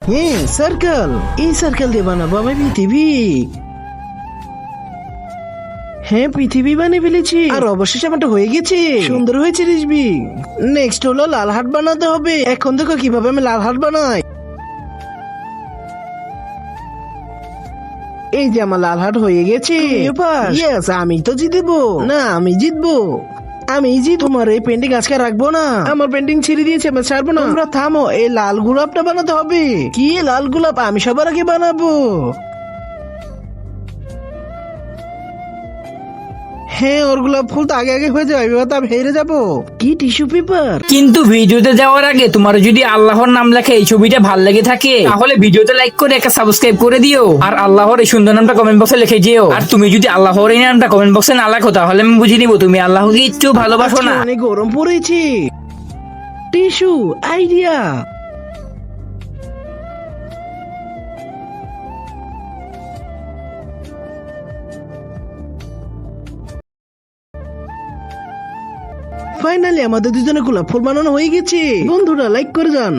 হ্যাঁ সার্কেল, এই সার্কেল দিয়ে বানাবো আমি পৃথিবী। হ্যাঁ পৃথিবী বানিয়ে ফেলেছি, আর অবশেষে আমারটা হয়ে গেছে। সুন্দর হয়েছে রিজবি। নেক্সট হলো লাল হার্ট বানাতে হবে। এখন দেখো কিভাবে আমি লাল হার্ট বানাই। এই যে আমার লাল হার্ট হয়ে গেছে। ইয়েস, আমি তো জিতবো। না আমি জিতবো, আমি তোমার এই পেন্টিং আজকে রাখবো না। আমার পেন্টিং ছেড়ে দিয়েছে, আমি ছাড়বো না। তোমরা থামো, এই লাল গোলাপটা বানাতে হবে। কি লাল গোলাপ? আমি সবার আগে বানাবো। হ্যাঁ ওর গোলাপ ফুল তো আগে আগে হয়ে যাবে, এবার তো আমি হেরে যাবো। কি টিস্যু পেপার? কিন্তু ভিডিওতে যাওয়ার আগে তোমার যদি আল্লাহর নাম লেখা এই ছবিটা ভাল লেগে থাকে তাহলে ভিডিওতে লাইক করে একটা সাবস্ক্রাইব করে দিও, আর আল্লাহর এই সুন্দর নামটা কমেন্ট বক্সে লিখে দিও। আর তুমি যদি আল্লাহর এই নামটা কমেন্ট বক্সে না লেখো তাহলে আমি বুঝে নিব তুমি আল্লাহকে একটু ভালোবাসো না। অনেক গরম পড়েছে। Tissue idea. ফাইনালি আমাদের দুজনে গোলাপ ফুল বানানো হয়ে গেছে। বন্ধুরা লাইক করে যান।